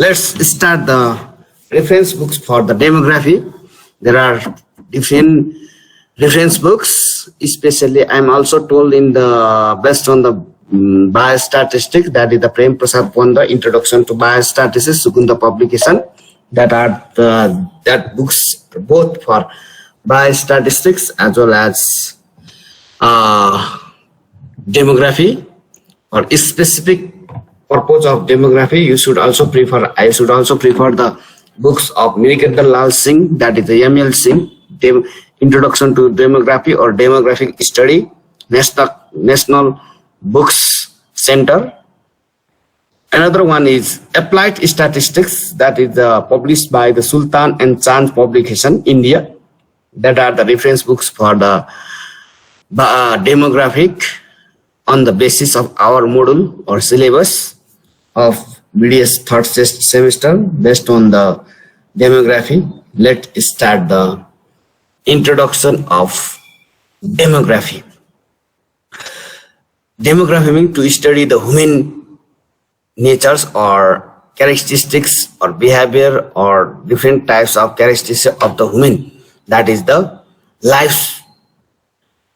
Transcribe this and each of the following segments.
Let's start the reference books for the demography. There are different reference books, especially I'm also told in the based on the biostatistics, that is the Prem Prasad Panda Introduction to Biostatistics, Sukunda publication. That are that books both for biostatistics as well as demography or specific purpose of demography. I should also prefer the books of Nirikendra Lal Singh, that is the ML Singh, Introduction to Demography or Demographic Study, National Books Center. Another one is Applied Statistics, that is published by the Sultan and Chand publication, India. That are the reference books for the demographic on the basis of our module or syllabus of BDS third semester based on the demography. Let's start the introduction of demography. Demography means to study the human natures or characteristics or behavior or different types of characteristics of the human. That is the life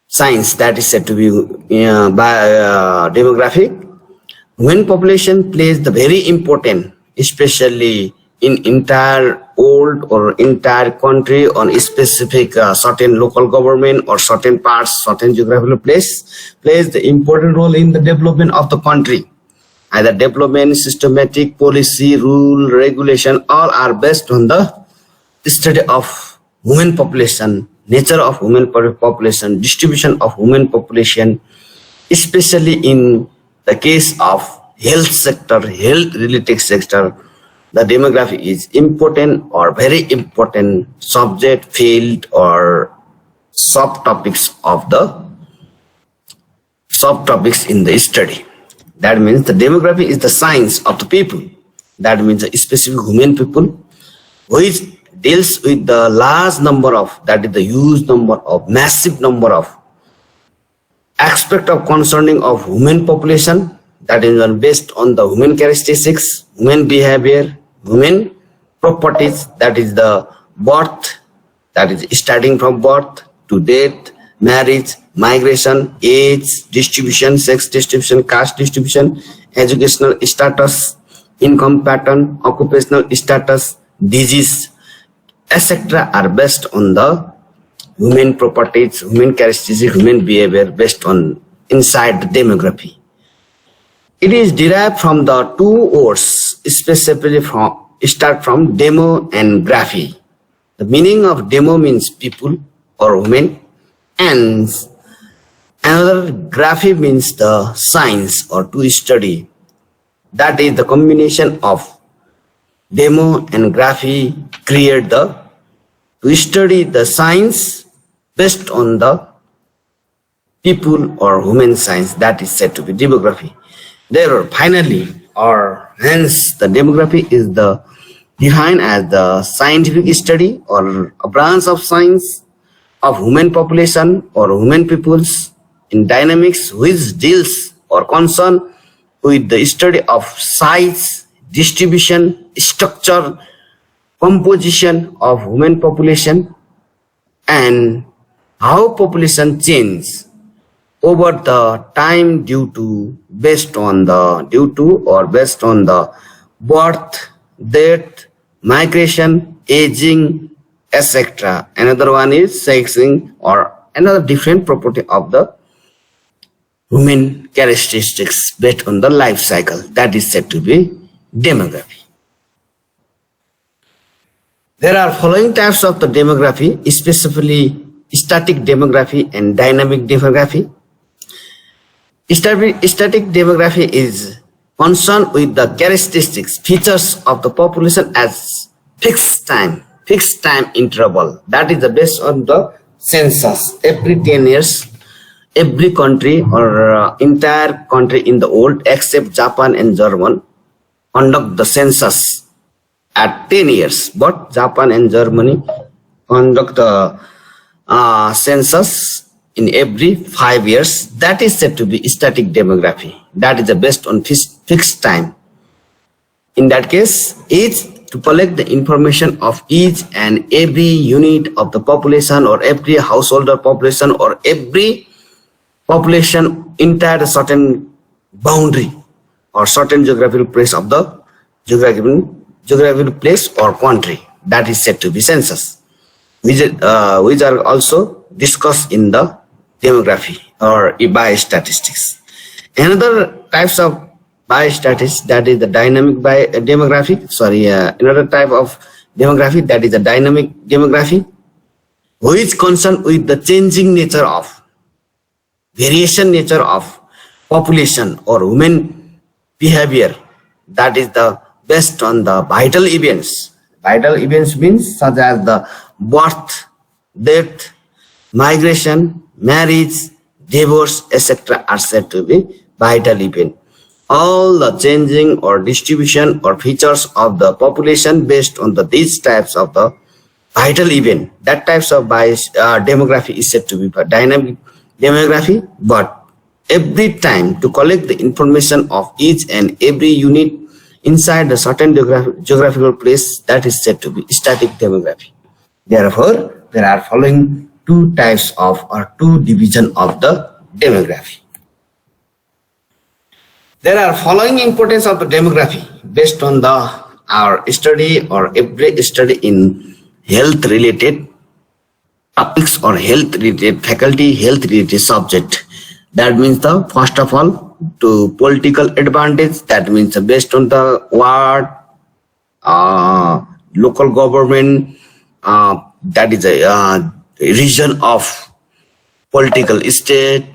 science that is said to be by demographic. Human population plays the very important, especially in entire world or entire country on a specific certain local government or certain parts, certain geographical place, plays the important role in the development of the country. Either development, systematic, policy, rule, regulation, all are based on the study of human population, nature of human population, distribution of human population, especially in the case of health sector, health related sector. The demography is important or very important subject, field or subtopics in the study. That means the demography is the science of the people. That means the specific human people which deals with the large number of, that is the huge number of, massive number of aspect of concerning of human population, that is based on the human characteristics, human behavior, human properties, that is the birth, that is starting from birth to death, marriage, migration, age, distribution, sex distribution, caste distribution, educational status, income pattern, occupational status, disease, etc. are based on the human properties, human characteristics, human behavior based on inside the demography. It is derived from the two words, specifically start from demo and graphy. The meaning of demo means people or women, and another graphy means the science or to study. That is the combination of demo and graphy create the to study the science based on the people or human science, that is said to be demography. There finally or hence the demography is the defined as the scientific study or a branch of science of human population or human peoples in dynamics which deals or concern with the study of size, distribution, structure, composition of human population and how population change over the time due to based on the birth, death, migration, aging, etc. Another one is sexing or another different property of the human characteristics based on the life cycle, that is said to be demography. There are following types of the demography, specifically static demography and dynamic demography. Static demography is concerned with the characteristics, features of the population as fixed time interval. That is based on the census. Every 10 years, every country or entire country in the world except Japan and Germany conduct the census at 10 years. But Japan and Germany conduct the census in every 5 years. That is said to be static demography. That is based on fixed time. In that case, is to collect the information of each and every unit of the population or every householder population or every population inside a certain boundary or certain geographical place of the geographical place or country, that is said to be census, which are also discussed in the demography or biostatistics. Another types of biostatistics, that is the dynamic demography. Another type of demography, that is the dynamic demography, which is concerned with the changing nature of variation nature of population or human behavior, that is the based on the vital events. Vital events means such as the birth, death, migration, marriage, divorce, etc. are said to be vital event. All the changing or distribution or features of the population based on these types of the vital event, that types of demography is said to be dynamic demography. But every time to collect the information of each and every unit inside a certain geographical place, that is said to be static demography. Therefore, there are following two types of or two division of the demography. There are following importance of the demography based on our study or every study in health related topics or health related faculty, health related subject. That means the first of all to political advantage, that means based on the ward, local government, that is a region of political state,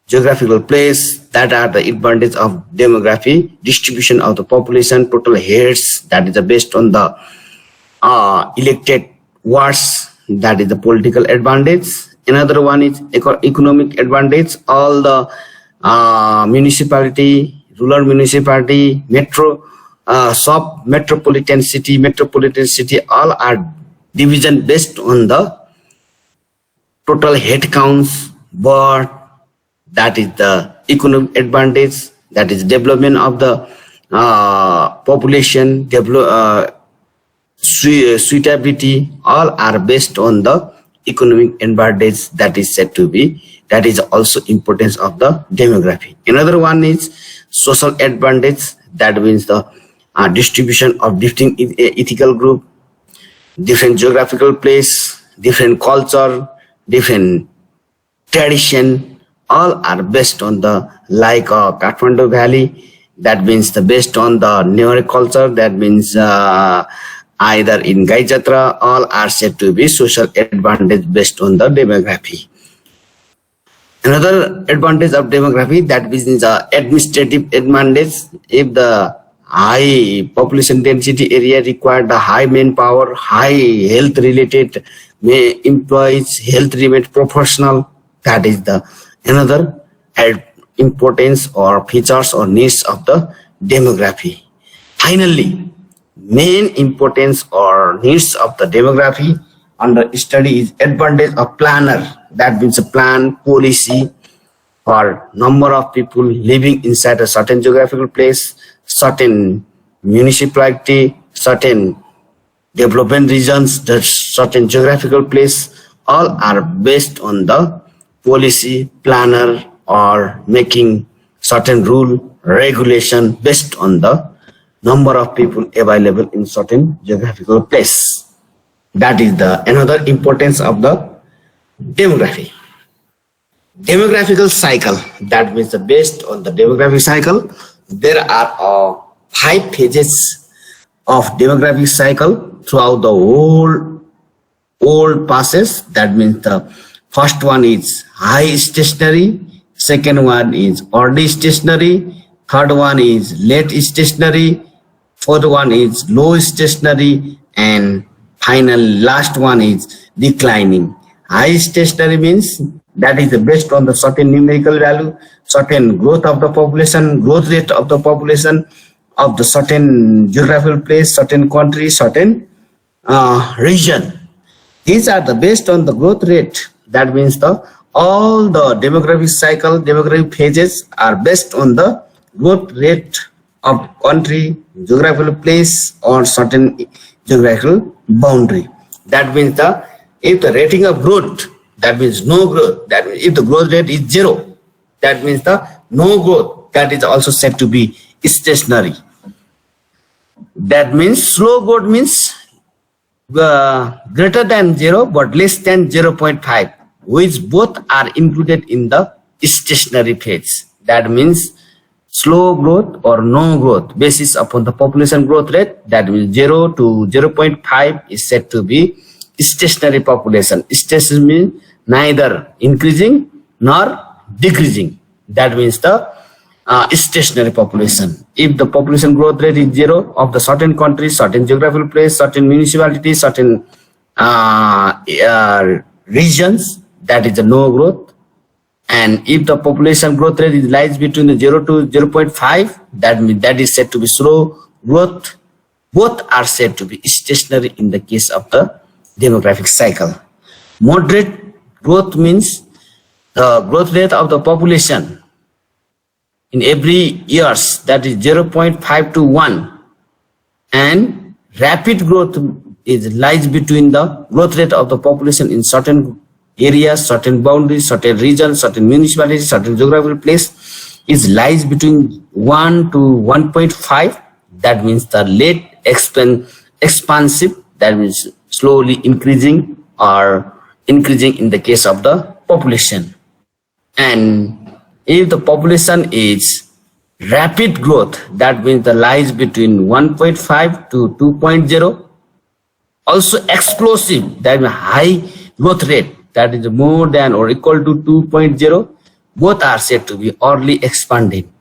geographical place, that are the advantage of demography. Distribution of the population, total heads, that is based on the elected wards, that is the political advantage. Another one is economic advantage. All the municipality, rural municipality, metro, metropolitan city, all are division based on the total head counts, but that is the economic advantage, that is development of the population, suitability, all are based on the economic advantage, that is said to be, that is also importance of the demography. Another one is social advantage, that means the distribution of different ethical group, different geographical place, different culture, different tradition, all are based on the like Kathmandu Valley, that means the based on the Newari culture, that means either in Gai Jatra, all are said to be social advantage based on the demography. Another advantage of demography, that means administrative advantage. If the high population density area require the high manpower, high health related employees, health related professional, that is the another importance or features or needs of the demography. Finally, main importance or needs of the demography under study is advantage of planner, that means a plan, policy, or number of people living inside a certain geographical place, certain municipality, certain development regions, the certain geographical place, all are based on the policy, planner, or making certain rule, regulation based on the number of people available in certain geographical place. That is the another importance of the demography. Demographical cycle, that means based on the demographic cycle, there are 5 phases of demographic cycle throughout the whole passes. That means the first one is high stationary, second one is early stationary, third one is late stationary, fourth one is low stationary, and final last one is declining. High stationary means that is based on the certain numerical value, certain growth of the population, growth rate of the population of the certain geographical place, certain country, certain region. These are the based on the growth rate. That means all the demographic cycle, demographic phases are based on the growth rate of country, geographical place, or certain geographical boundary. That means if the rating of growth, that means no growth. That means if the growth rate is 0, that means the no growth. That is also said to be stationary. That means slow growth means greater than 0 but less than 0.5, which both are included in the stationary phase. That means slow growth or no growth basis upon the population growth rate, that means 0 to 0.5 is said to be stationary population. Stationary means neither increasing nor decreasing. That means the stationary population. If the population growth rate is 0 of the certain country, certain geographical place, certain municipality, certain regions, that is a no growth. And if the population growth rate lies between the 0 to 0.5, that means that is said to be slow growth. Both are said to be stationary in the case of the demographic cycle. Moderate growth means the growth rate of the population in every years, that is 0.5 to 1, and rapid growth lies between the growth rate of the population in certain areas, certain boundaries, certain regions, certain municipalities, certain geographical place lies between 1 to 1.5. That means the late expansive, that means slowly increasing or increasing in the case of the population. And if the population is rapid growth, that means the lies between 1.5 to 2.0. Also explosive, that means high growth rate, that is more than or equal to 2.0. Both are said to be early expanding.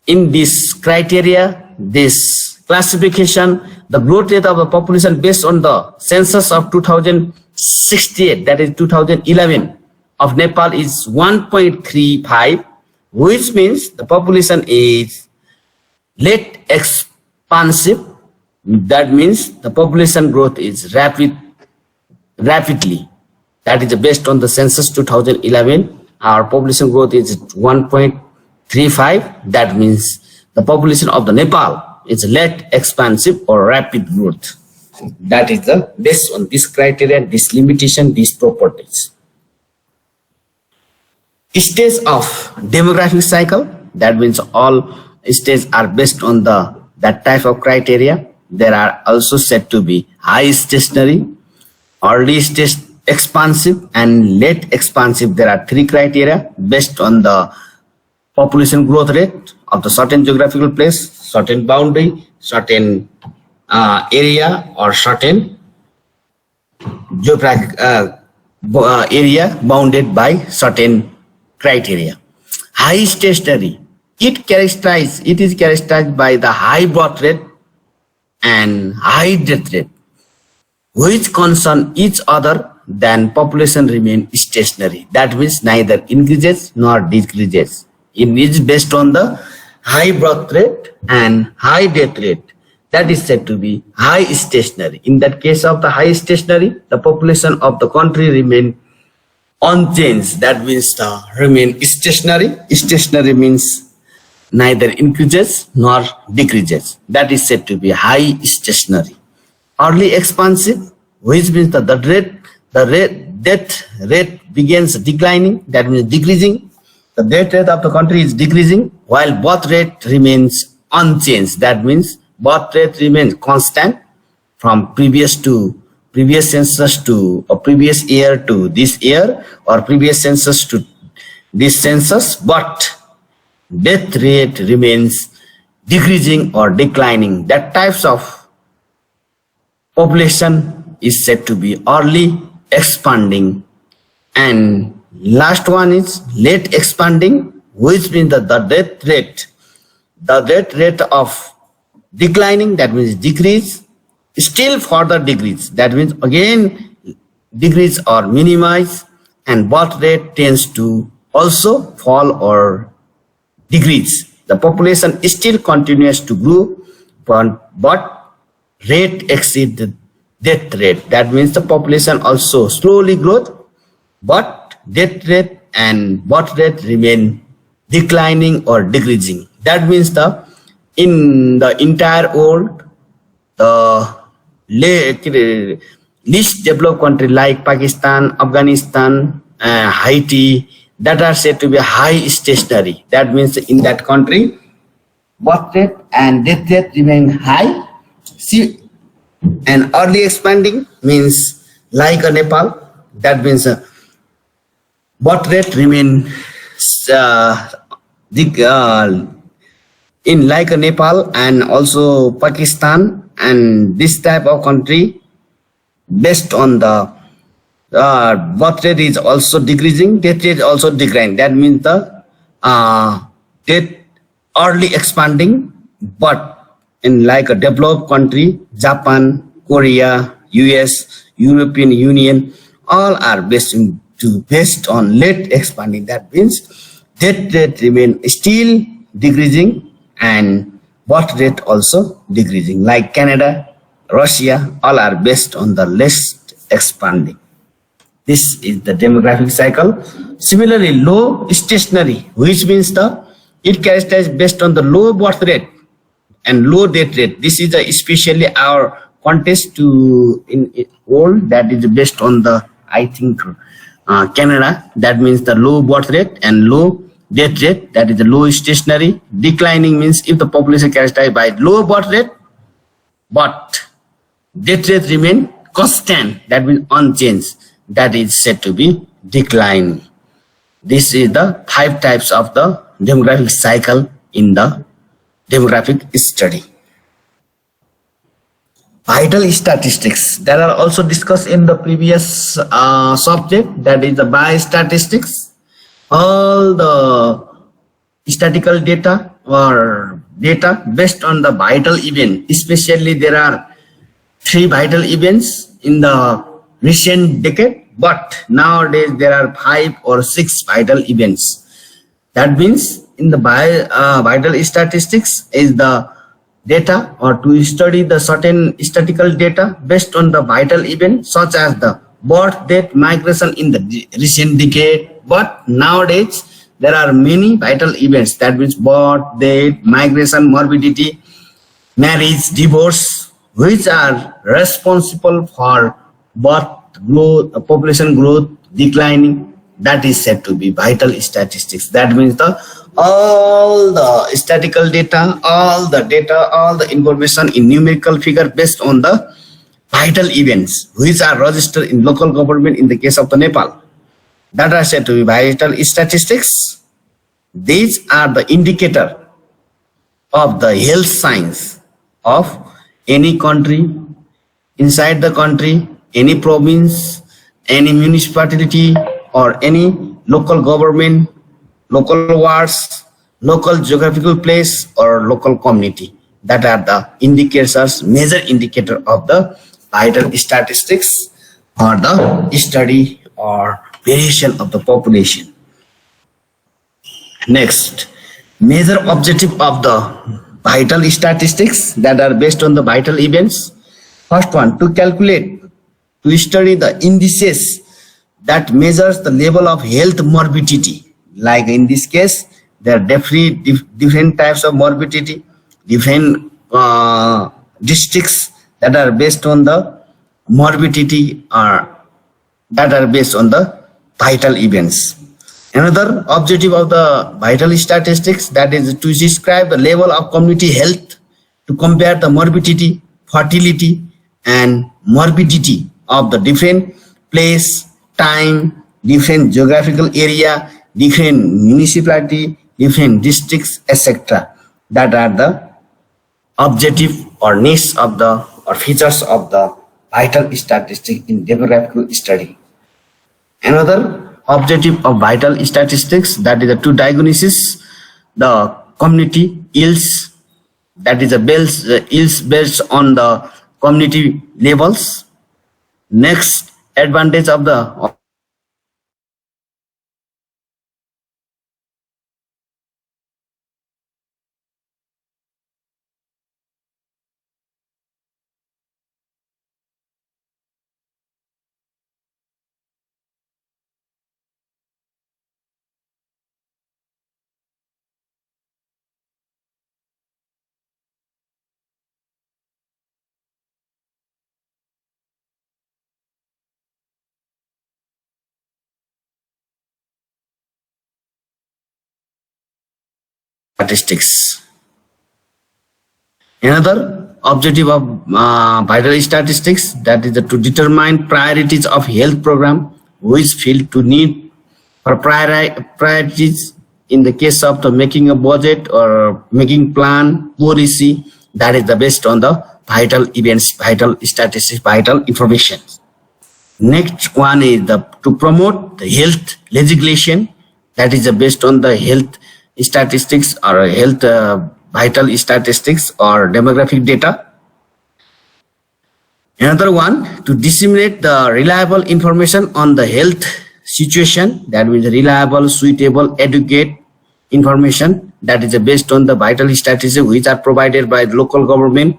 In this criteria, this classification, the growth rate of the population based on the census of 2068, that is 2011, of Nepal is 1.35, which means the population is late expansive. That means the population growth is rapidly. That is based on the census 2011. Our population growth is 1.35. That means the population of the Nepal is late expansive or rapid growth. That is the based on this criteria, this limitation, these properties. Stage of demographic cycle, that means all stages are based on that type of criteria. There are also said to be high stationary, early stage expansive, and late expansive. There are 3 criteria based on the population growth rate of the certain geographical place, certain boundary, certain area, or certain geographic area bounded by certain criteria. High stationary, it is characterized by the high birth rate and high death rate, which concern each other than population remain stationary. That means neither increases nor decreases. It is based on the high birth rate and high death rate. That is said to be high stationary. In that case of the high stationary, the population of the country remain unchanged. That means the remain stationary. Stationary means neither increases nor decreases. That is said to be high stationary. Early expansive, which means the death rate begins declining. That means decreasing. The death rate of the country is decreasing while birth rate remains unchanged. That means birth rate remains constant from previous census to a previous year to this year, or previous census to this census, but death rate remains decreasing or declining. That types of population is said to be early expanding. And last one is late expanding, which means that the death rate of declining, that means decrease, still further decrease, that means again decrease or minimize, and birth rate tends to also fall or decrease. The population still continues to grow, but rate exceeds the death rate. That means the population also slowly grows, but death rate and birth rate remain declining or decreasing. That means the in the entire world, the least developed country like Pakistan, Afghanistan, Haiti, that are said to be high stationary. That means in that country, birth rate and death rate remain high. See, and early expanding means like a Nepal. That means birth rate remain uh, in like a Nepal and also Pakistan and this type of country based on the birth rate is also decreasing, death rate also declining. That means the death early expanding, but in like a developed country, Japan, Korea, US, European Union, all are based on late expanding. That means death rate remain still decreasing and birth rate also decreasing. Like Canada, Russia, all are based on the least expanding. This is the demographic cycle. Similarly, low stationary, which means the it characterized based on the low birth rate and low death rate. This is especially our contest to in world that is based on the I think Canada. That means the low birth rate and low death rate. That is the low stationary. Declining means if the population characterized by low birth rate, but death rate remain constant. That means unchanged. That is said to be decline. This is the 5 types of the demographic cycle in the demographic study. Vital statistics that are also discussed in the previous subject, that is the biostatistics. All the statistical data or data based on the vital event, especially there are 3 vital events in the recent decade, but nowadays there are 5 or 6 vital events. That means in the vital statistics is the data or to study the certain statistical data based on the vital event such as the birth, death, migration in the recent decade. But nowadays there are many vital events, that means birth, death, migration, morbidity, marriage, divorce, which are responsible for birth growth, population growth, declining. That is said to be vital statistics. That means the all the statistical data, all the information in numerical figure based on the vital events which are registered in local government in the case of the Nepal. That are said to be vital statistics. These are the indicator of the health science of any country, inside the country, any province, any municipality, or any local government, local wards, local geographical place, or local community. That are the indicators, major indicator of the vital statistics or the study or variation of the population. Next, major objective of the vital statistics that are based on the vital events. First one, to calculate, to study the indices that measures the level of health morbidity. Like in this case, there are different types of morbidity, different districts that are based on the morbidity or that are based on the vital events. Another objective of the vital statistics, that is to describe the level of community health, to compare the morbidity, fertility, and morbidity of the different place, time, different geographical area, different municipality, different districts, etc. That are the objective or needs of the or features of the vital statistic in demographical study. Another objective of vital statistics, that is to diagnosis the community ills, that is ills based on the community levels. Next advantage of the statistics. Another objective of vital statistics, that is to determine priorities of health program, which field to need for priorities in the case of the making a budget or making plan policy. That is the based on the vital events, vital statistics, vital information. Next one is to promote the health legislation, that is based on the health statistics or health vital statistics or demographic data. Another one, to disseminate the reliable information on the health situation, that means reliable, suitable, adequate information, that is based on the vital statistics which are provided by the local government.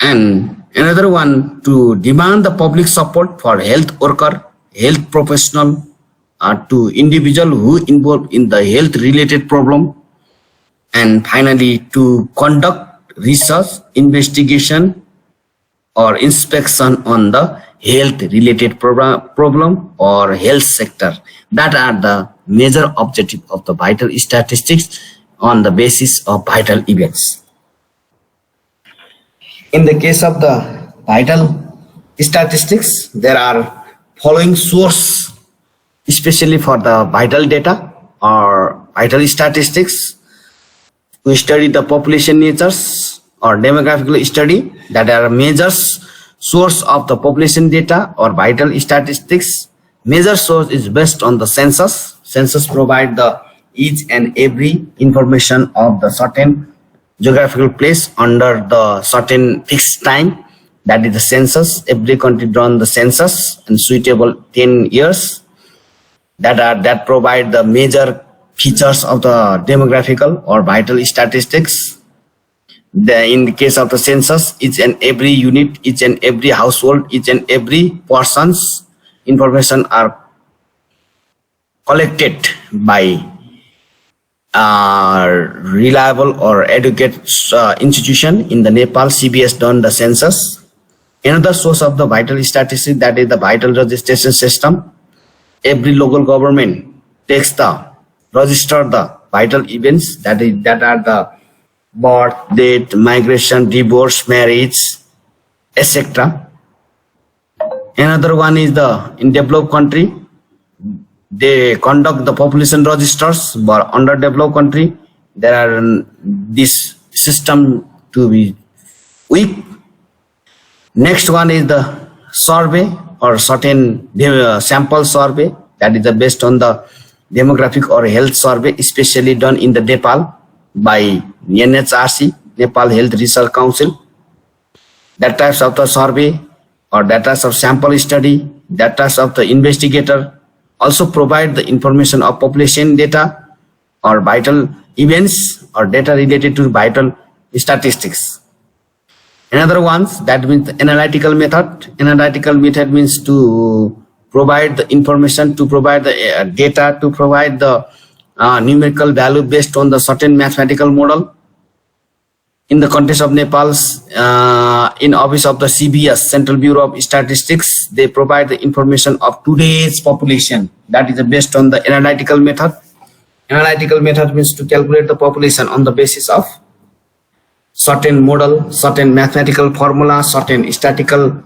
And another one, to demand the public support for health worker, health professional, to individual who involved in the health related problem. And finally, to conduct research, investigation or inspection on the health related problem or health sector. That are the major objective of the vital statistics on the basis of vital events. In the case of the vital statistics, there are following source, especially for the vital data or vital statistics. We study the population natures or demographical study, that are major source of the population data or vital statistics. Major source is based on the census. Census provide the each and every information of the certain geographical place under the certain fixed time. That is the census. Every country drawn the census and suitable 10 years. That provide the major features of the demographical or vital statistics. In the case of the census, each and every unit, each and every household, each and every person's information are collected by reliable or adequate institution. In the Nepal, CBS done the census. Another source of the vital statistics, that is the vital registration system. Every local government takes the register the vital events, that are the birth, death, migration, divorce, marriage, etc. Another one is in developed country, they conduct the population registers, but underdeveloped country, there are this system to be weak. Next one is the survey or certain sample survey, that is based on the demographic or health survey, especially done in the Nepal by NHRC, Nepal Health Research Council. That types of the survey or that types of sample study, that types of the investigator also provide the information of population data or vital events or data related to vital statistics. Another ones, that means the analytical method. Analytical method means to provide the information, to provide the data, to provide the numerical value based on the certain mathematical model. In the context of Nepal's, in office of the CBS, Central Bureau of Statistics, they provide the information of today's population. That is based on the analytical method. Analytical method means to calculate the population on the basis of certain model, certain mathematical formula, certain statistical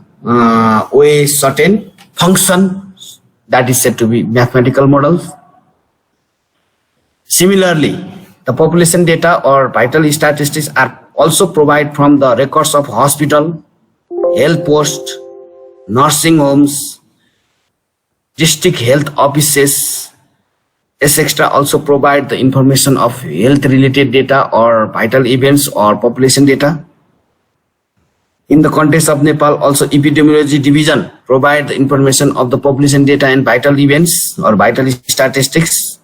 way, certain function that is said to be mathematical models. Similarly, the population data or vital statistics are also provided from the records of hospital, health post, nursing homes, district health offices, etc. also provide the information of health related data or vital events or population data. In the context of Nepal, also epidemiology division provide the information of the population data and vital events or vital statistics.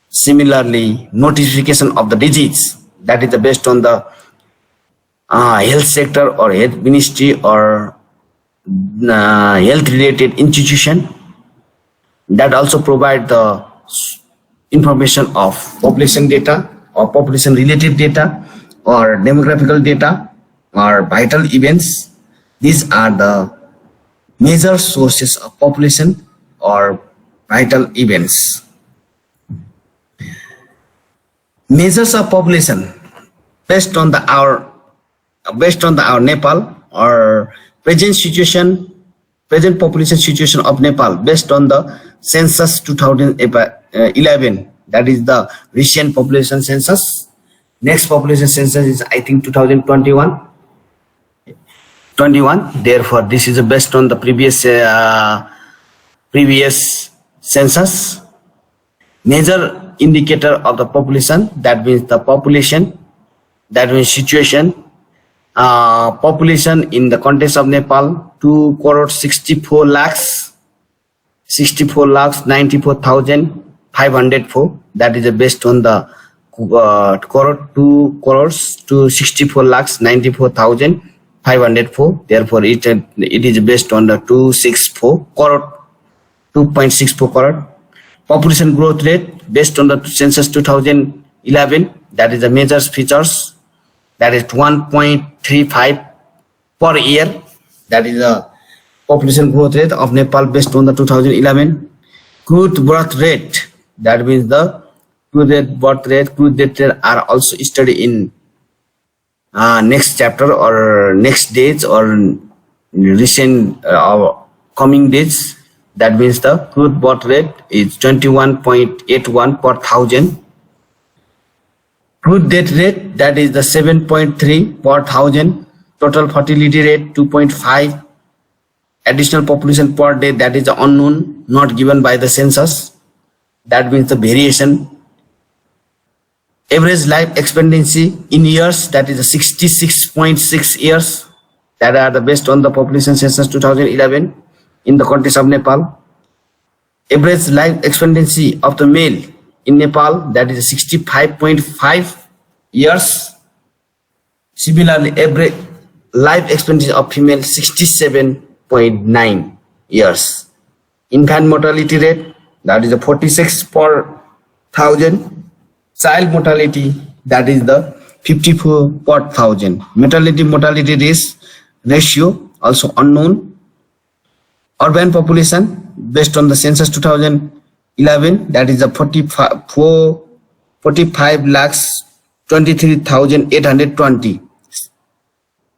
Similarly, notification of the disease, that is based on the health sector or health ministry or health related institution, that also provide the information of population data or population related data or demographical data or vital events. These are the major sources of population or vital events. Measures of population based on our Nepal or present population situation of Nepal based on the census 2011. That is the recent population census. Next population census is I think 2021. Therefore, this is based on the previous census. Major indicator of the population, that means the population, that means situation. Population in the context of Nepal 2,64,94,504. That is based on the 2,64,94,504. Therefore, it is based on the 2.64 crore. Population growth rate based on the census 2011. That is the major features. That is 1.35 per year. That is the population growth rate of Nepal based on the 2011. Crude birth rate. That means the crude birth rate are also studied in next chapter or next days or recent coming days. That means the crude birth rate is 21.81 per thousand. Crude death rate, that is the 7.3 per thousand. Total fertility rate 2.5. Additional population per day, that is unknown, not given by the census. That means the variation. Average life expectancy in years, that is 66.6 years. That are the based on the population census 2011 in the context of Nepal. Average life expectancy of the male in Nepal, that is 65.5 years. Similarly, average life expectancy of female 67.9 years. Infant mortality rate, that is a 46 per thousand. Child mortality, that is the 54 per thousand. Mortality ratio also unknown. Urban population based on the census 2011, that is the 45,23,820.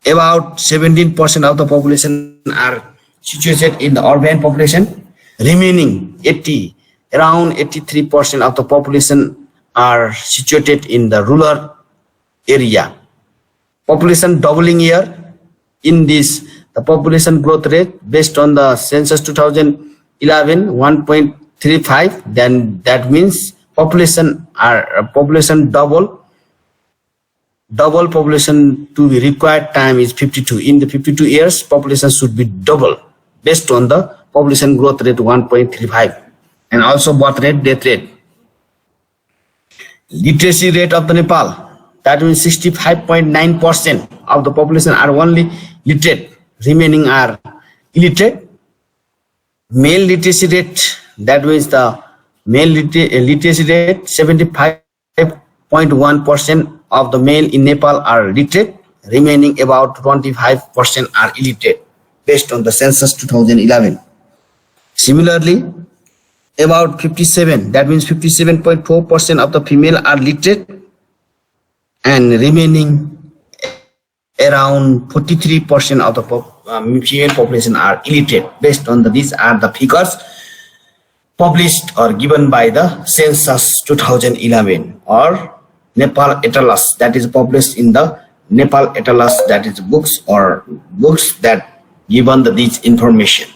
About 17% of the population are situated in the urban population. Remaining around 83% of the population are situated in the rural area. Population doubling year in this. The population growth rate based on the census 2011 1.35. Then that means population double population to be required time is 52. In the 52 years, population should be double based on the population growth rate 1.35, and also birth rate, death rate. Literacy rate of the Nepal, that means 65.9% of the population are only literate. Remaining are illiterate. Male literacy rate, that means the male literacy rate 75.1% of the male in Nepal are literate. Remaining about 25% are illiterate based on the census 2011. Similarly, about 57, that means 57.4% of the female are literate, and remaining around 43% of the female population are illiterate. Based on these are the figures published or given by the census 2011 or Nepal Atlas, that is published in the Nepal Atlas, that is books that given this information.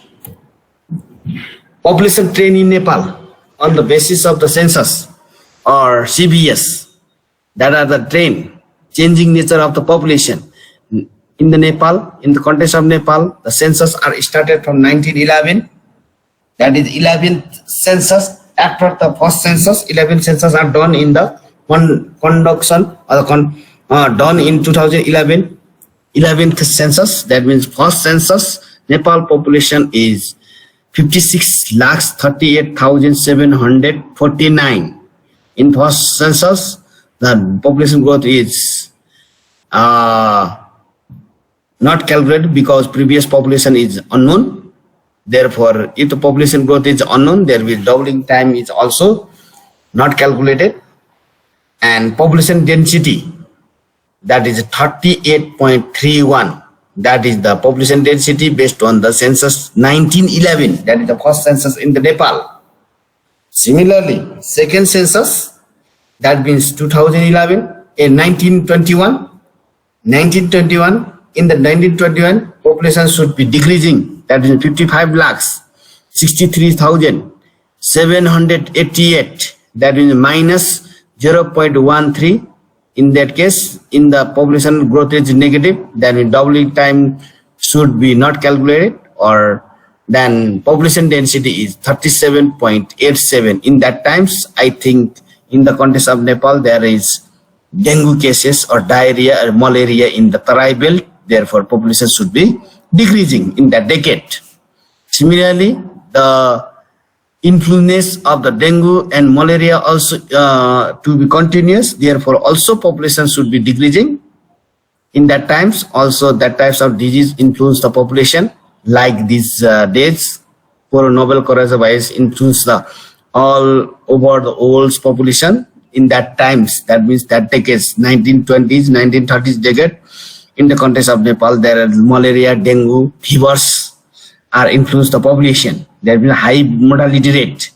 Population trend in Nepal on the basis of the census or CBS, that are the trend, changing nature of the population in the Nepal. In the context of Nepal, the census are started from 1911. That is 11th census. After the first census, 11 census are done in the conduction or done in 2011. 11th census, that means first census, Nepal population is 56,38,749. In first census, the population growth is not calculated because previous population is unknown. Therefore, if the population growth is unknown, there will doubling time is also not calculated. and population density, that is 38.31. That is the population density based on the census 1911. That is the first census in the Nepal. Similarly, second census, that means 2011 in 1921. 1921, in the 1921, population should be decreasing. That is 55 lakhs 63,788. That is minus 0.13. In that case, in the population growth rate is negative, then doubling time should be not calculated, or then population density is 37.87. In that times, I think in the context of Nepal, there is dengue cases or diarrhea or malaria in the Tarai belt. Therefore, population should be decreasing in that decade. Similarly, the influence of the dengue and malaria also to be continuous. Therefore, also population should be decreasing. In that times, also that types of disease influence the population, like these days, novel coronavirus influence the all over the world's population. In that times, that means that decades, 1920s, 1930s decade, in the context of Nepal, there are malaria, dengue, fevers are influence the population. There has been a high mortality rate.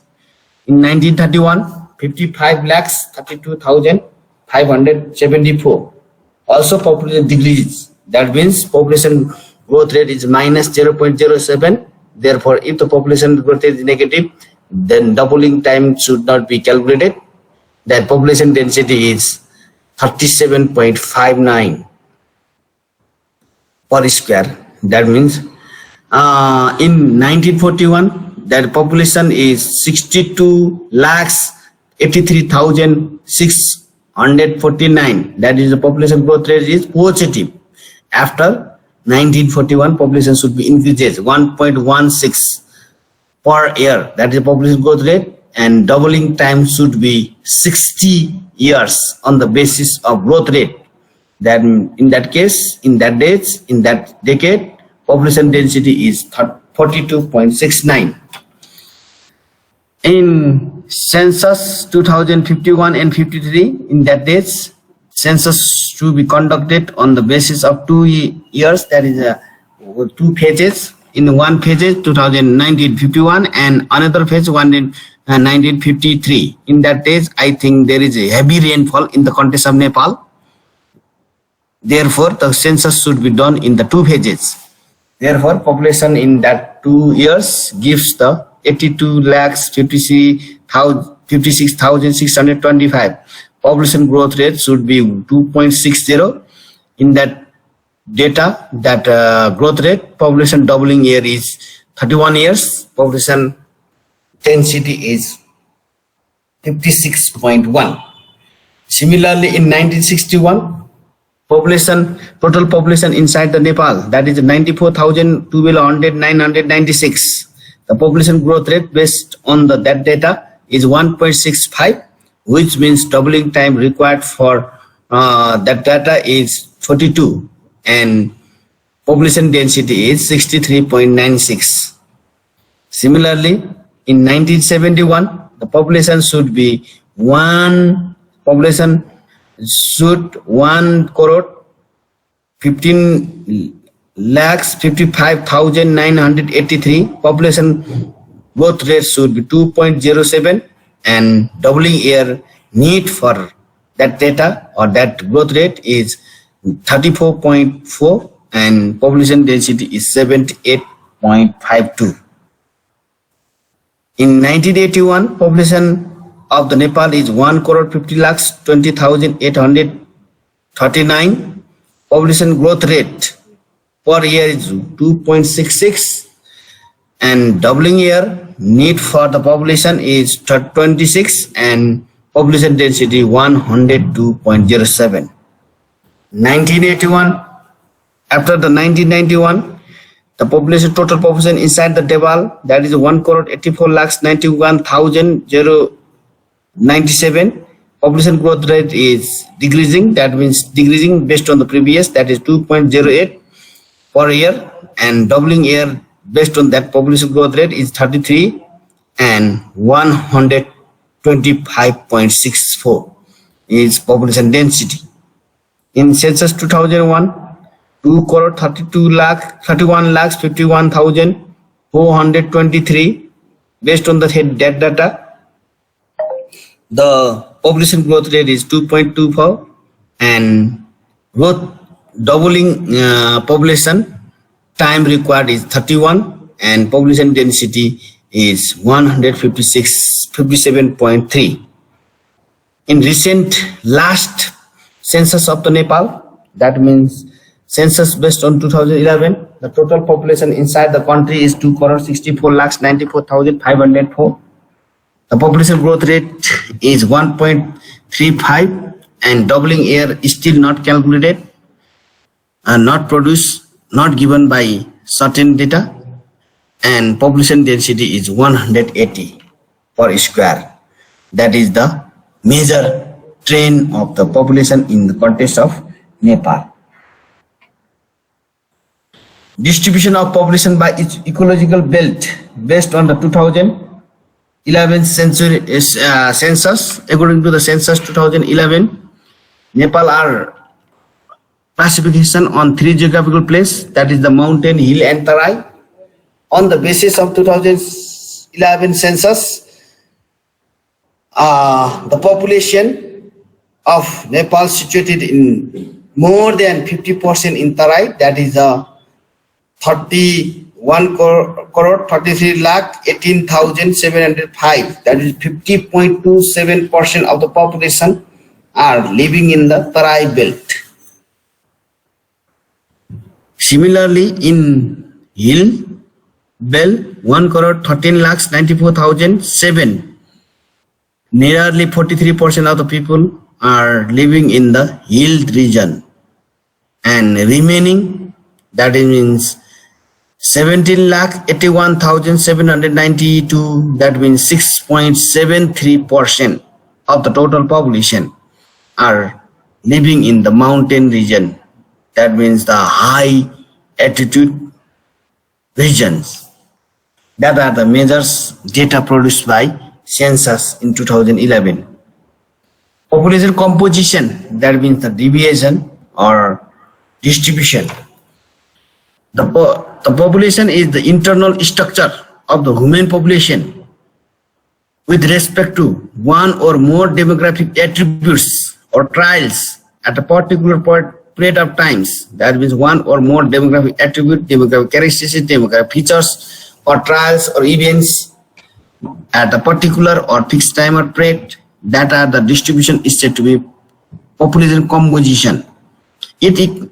In 1931, 55 lakhs 32,574. Also population decreases. That means population growth rate is minus 0.07. Therefore, if the population growth rate is negative, then doubling time should not be calculated. That population density is 37.59 per square. That means in 1941, that population is 62 lakhs 83,649. That is the population growth rate is positive. After 1941, population should be increases 1.16 per year. That is the population growth rate, and doubling time should be 60 years on the basis of growth rate. Then in that case, in that dates, in that decade, population density is 42.69. In census 2051 and 53, in that dates, census to be conducted on the basis of 2 years. That is 2 phases. In one phase 1951 and another phase 1953. In that days, I think there is a heavy rainfall in the context of Nepal. Therefore, the census should be done in the 2 phases. Therefore, population in that 2 years gives the 82 lakhs 56,625. Population growth rate should be 2.60. In that data, that growth rate, population doubling year is 31 years. Population density is 56.1. Similarly, in 1961, total population inside the Nepal, that is 94,996. The population growth rate based on that data is 1.65, which means doubling time required for that data is 42, and population density is 63.96. Similarly, in 1971, the population should be 1 crore 15 lakhs 55,983. Population growth rate should be 2.07, and doubling year need for that data or that growth rate is 34.4, and population density is 78.52. In 1981, population of the Nepal is 1 crore 50 lakhs 20,839. Population growth rate per year is 2.66, and doubling year need for the population is 26, and population density 102.07. 1981, after the 1991, the total population inside the Nepal, that is 1 crore 84 lakhs 91,097. Population growth rate is decreasing. That means decreasing based on the previous, that is 2.08 per year, and doubling year based on that population growth rate is 33 and 125.64. is population density. In census 2001, 2 crore 31 lakhs 51,423. Based on the that data, the population growth rate is 2.24, and growth doubling population time required is 31, and population density is 157.3. In recent last census of the Nepal, that means census based on 2011, the total population inside the country is 2 crore 64 lakhs 94,504. The population growth rate is 1.35, and doubling year is still not calculated and not produced, not given by certain data, and population density is 180 per square. That is the major trend of the population in the context of Nepal. Distribution of population by its ecological belt based on the 2011 census. According to the census 2011, Nepal are classification on 3 geographical places, that is the mountain, hill and Tarai. On the basis of 2011 census, the population of Nepal situated in more than 50% in Tarai, that is 31 crore 33 lakh 18,705, that is 50.27% of the population are living in the Tarai belt. Similarly, in hill belt, 1 crore 13 lakhs 94,007, nearly 43% of the people are living in the hill region, and remaining, that means 17 lakh 81,792, that means 6.73% of the total population are living in the mountain region, that means the high altitude regions. That are the measures data produced by census in 2011. Population composition, that means the deviation or distribution. The population is the internal structure of the human population with respect to one or more demographic attributes or trials at a particular period of times. That means one or more demographic attribute, demographic characteristics, demographic features or trials or events at a particular or fixed time or period. That are the distribution is said to be population composition. It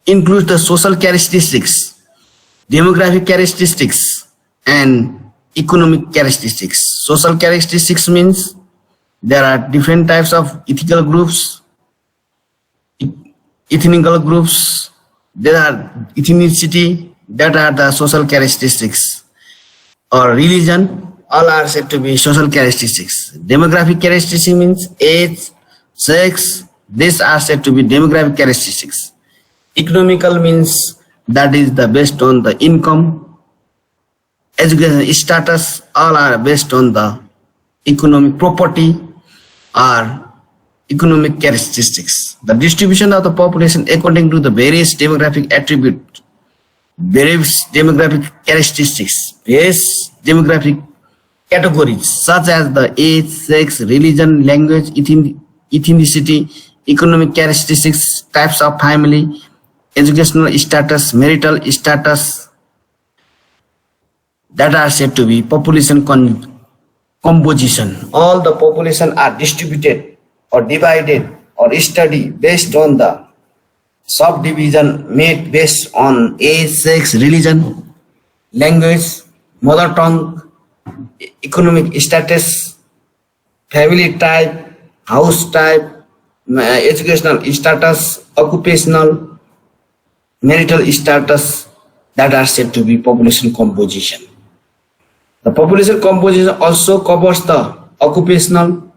includes the social characteristics, demographic characteristics, and economic characteristics. Social characteristics means there are different types of ethnical groups, there are ethnicity, that are the social characteristics, or religion, all are said to be social characteristics. Demographic characteristics means age, sex, these are said to be demographic characteristics. Economical means that is the based on the income, education status, all are based on the economic property or economic characteristics. The distribution of the population according to the various demographic attributes, various demographic characteristics, various demographic categories such as the age, sex, religion, language, ethnicity, economic characteristics, types of family, educational status, marital status, that are said to be population composition. All the population are distributed or divided or studied based on the subdivision made based on age, sex, religion, language, mother tongue, economic status, family type, house type, educational status, occupational, marital status, that are said to be population composition. The population composition also covers the occupational,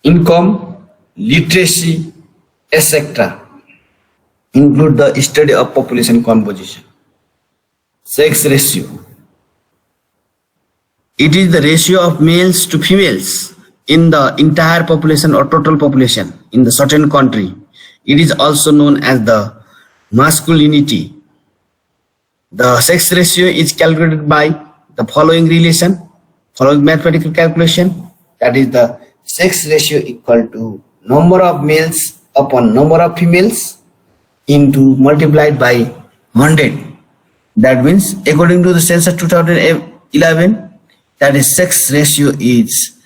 income, literacy, etc. Include the study of population composition. Sex ratio. It is the ratio of males to females in the entire population or total population in the certain country. It is also known as the masculinity. The sex ratio is calculated by the following mathematical calculation. That is the sex ratio equal to number of males upon number of females into multiplied by 100. That means according to the census 2011, that is sex ratio is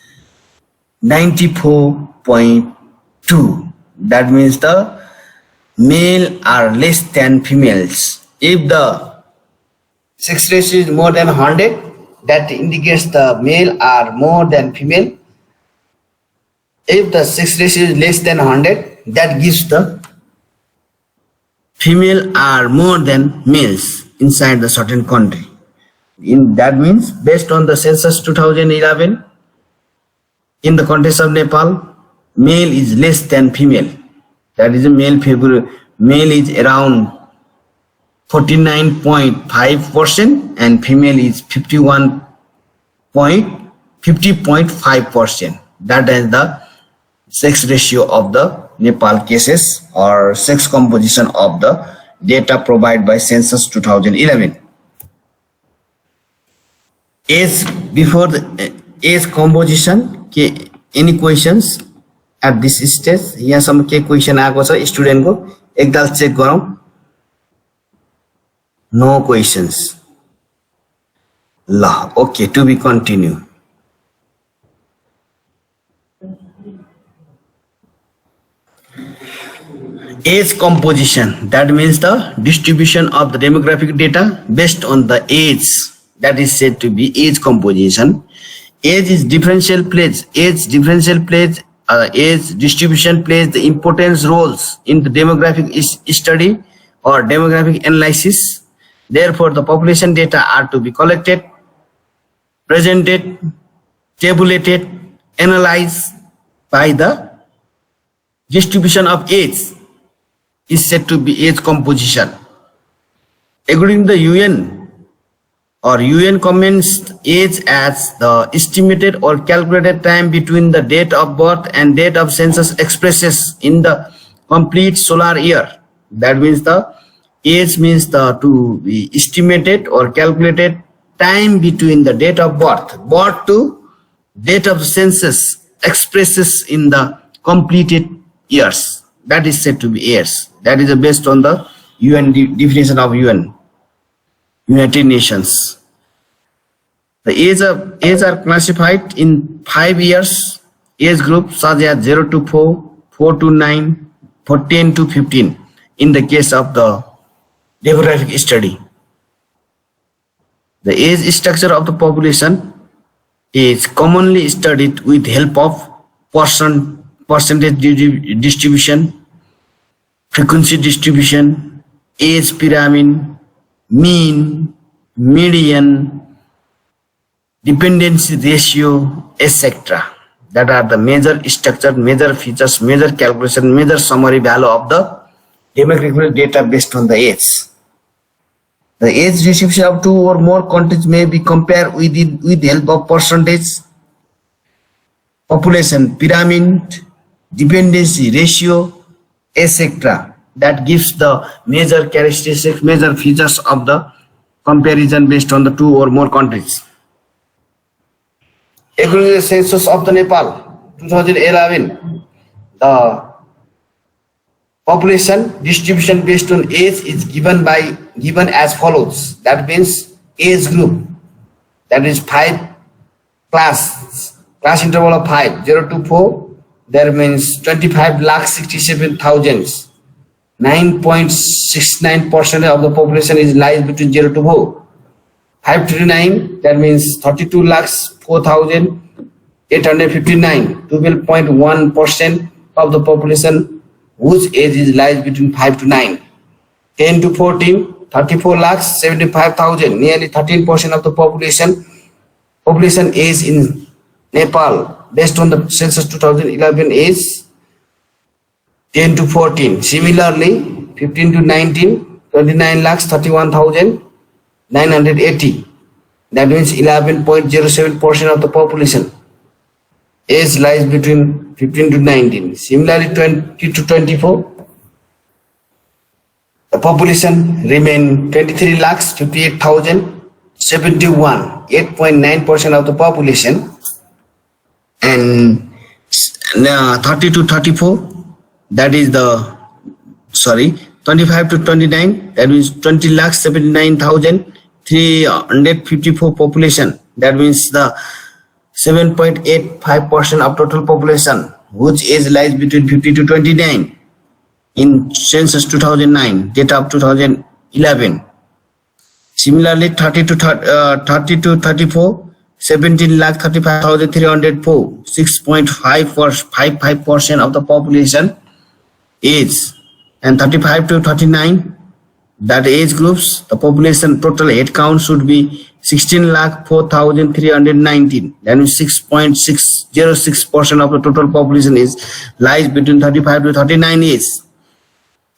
94.2. That means the male are less than females. If the sex ratio is more than 100, that indicates the male are more than female. If the sex ratio is less than 100, that gives the female are more than males inside the certain country. That means based on the census 2011, in the context of Nepal, male is less than female. That is a male is around 49.5% and female is 50.5%. That is the sex ratio of the Nepal cases or sex composition of the data provided by census 2011. Age before the age composition. Any questions at this stage? यहाँसम्म के question आएको छ student को एकताल check गरौँ. No questions. La, okay, to be continue. Age composition, that means the distribution of the demographic data based on the age. That is said to be age composition. Age distribution plays the important roles in the demographic study or demographic analysis. Therefore, the population data are to be collected, presented, tabulated, analyzed by the distribution of age is said to be age composition. According to the UN comments age as the estimated or calculated time between the date of birth and date of census expresses in the complete solar year. That means the age means the to be estimated or calculated time between the date of birth to date of census expresses in the completed years. That is said to be years. That is based on the UN definition of United Nations. The age are classified in 5 years age groups such as 0 to 4, 4 to 9, 10 to 15 in the case of the demographic study. The age structure of the population is commonly studied with help of percentage distribution, frequency distribution, age pyramid, mean, median, dependency ratio, etc. That are the major structure, major features, major calculation, major summary value of the demographic data based on the age. The age distribution of 2 or more countries may be compared with the help of percentage, population pyramid, dependency ratio, etc. That gives the major characteristics, major features of the comparison based on the 2 or more countries. According to the census of the Nepal 2011, the population distribution based on age is given as follows. That means age group, that is 5 class interval of 5, 0 to 4. That means 25,67,000. 9.69% of the population lies between 0 to 4. 5 to 9, that means 32,04,859. 12.1% of the population whose age lies between 5 to 9. 10 to 14, 34,75,000. Nearly 13% of the population age in Nepal based on the census 2011 age 10 to 14. Similarly, 15 to 19, 29,31,980. That means 11.07% of the population. age lies between 15 to 19. Similarly, 20 to 24, the population remain 23 lakhs 58,071, 8.9% of the population. And 30 to 34, that is the 25 to 29, that means 20 lakhs 79,354 population. That means the 7.85% of total population, whose age lies between 50 to 29 in census 2009, data of 2011. Similarly, 30 to 34, 17 lakh 35,304, 6.55% of the population age. And 35 to 39, that age groups, the population total head count should be 16 lakh 4,319. That means 6.606% of the total population is lies between 35 to 39 age.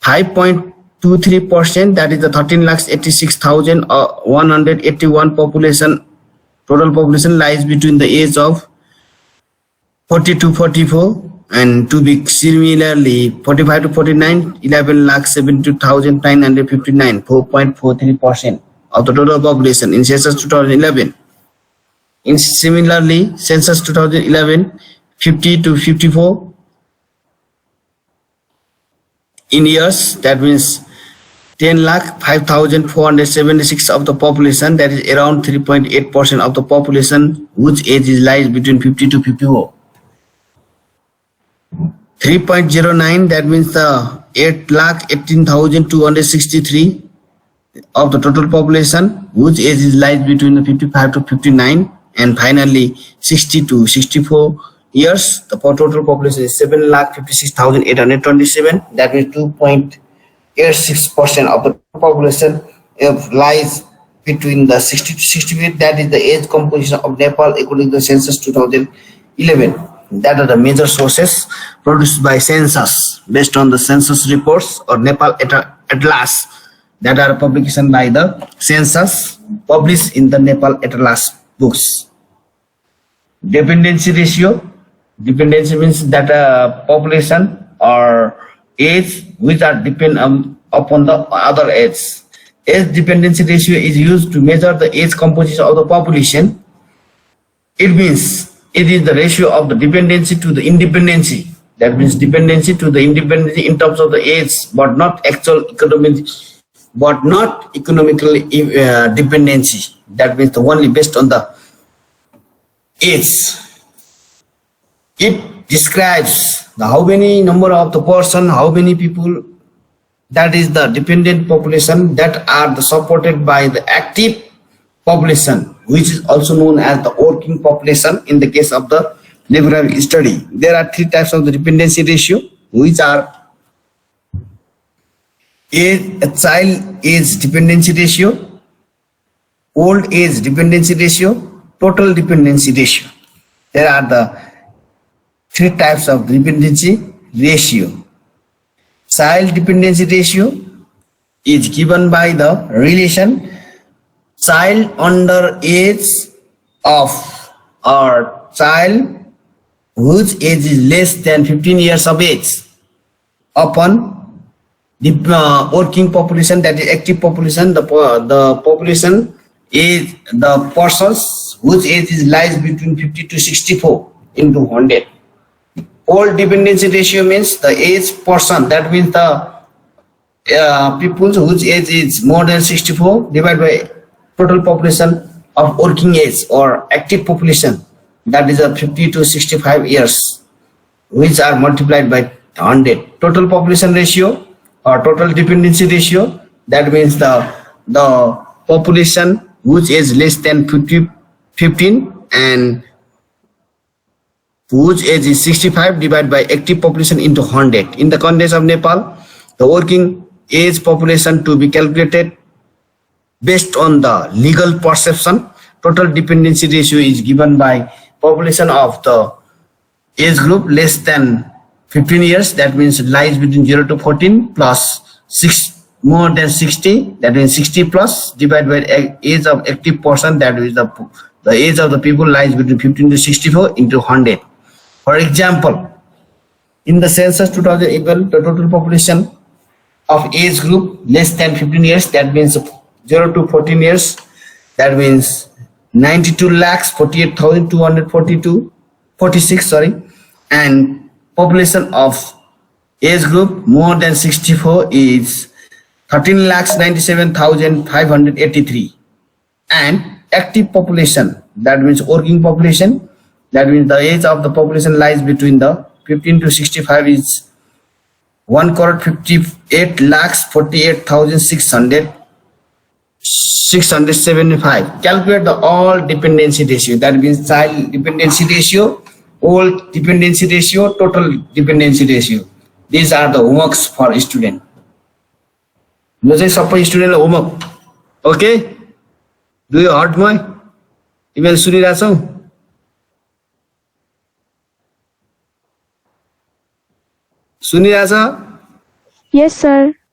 5.23%, that is the 13 lakhs 86,181 population, total population lies between the age of 40 to 44. And to be similarly 45 to 49, 11 lakhs 72,959, 4.43% of the total population in census 2011. In similarly, census 2011, 50 to 54 in years, that means 10 lakh 5,476 of the population, that is around 3.8% of the population whose age is lies between 50 to 54. 3.09, that means the 8 lakh 18,263 of the total population whose age is lies between the 55 to 59. And finally 60 to 64 years, the total population is 7 lakh 56,827. That means 2.86% of the population lies between the 60 to 68. That is the age composition of Nepal according to the census 2011. That are the major sources produced by census based on the census reports or Nepal Atlas, that are publication by the census published in the Nepal Atlas books. Dependency ratio. Dependency means that population or age which are depend upon the other age. Age dependency ratio is used to measure the age composition of the population. It means it is the ratio of the dependency to the independency. That means dependency to the independency in terms of the age, but not actual economic, but not economically dependency. That means the only based on the age. It describes the how many number of the person, how many people, that is the dependent population, that are the supported by the active population, which is also known as the working population in the case of the demographic study. There are three types of the dependency ratio, which are a child age dependency ratio, old age dependency ratio, total dependency ratio. There are the three types of dependency ratio. Child dependency ratio is given by the relation child under age of or child whose age is less than 15 years of age upon the working population, that is active population. The population is the persons whose age is lies between 50 to 64 into 100. Old dependency ratio means the age person, that means the people whose age is more than 64 divided by total population of working age or active population, that is a 50 to 65 years, which are multiplied by 100. Total population ratio or total dependency ratio, that means the population whose age less than 15 and whose age is 65 divided by active population into 100. In the context of Nepal, the working age population to be calculated based on the legal perception. Total dependency ratio is given by population of the age group less than 15 years, that means lies between 0 to 14 plus 6 more than 60, that means 60 plus divided by age of active person, that is the age of the people lies between 15 to 64 into 100. For example, in the census 2011, the total population of age group less than 15 years, that means 0 to 14 years, that means 92 lakhs 48,242 46, sorry, and population of age group more than 64 is 13 lakhs 97,583, and active population, that means working population, that means the age of the population lies between the 15 to 65 is 1 crore 58 lakhs 48,675. Calculate the all dependency ratio, that means child dependency ratio, old dependency ratio, total dependency ratio. These are the homeworks for student. यो चाहिँ सबै स्टुडेन्टले homework. Okay, do you heard my email? सुनिरहेछौ? सुनिरहेछ? Yes, sir.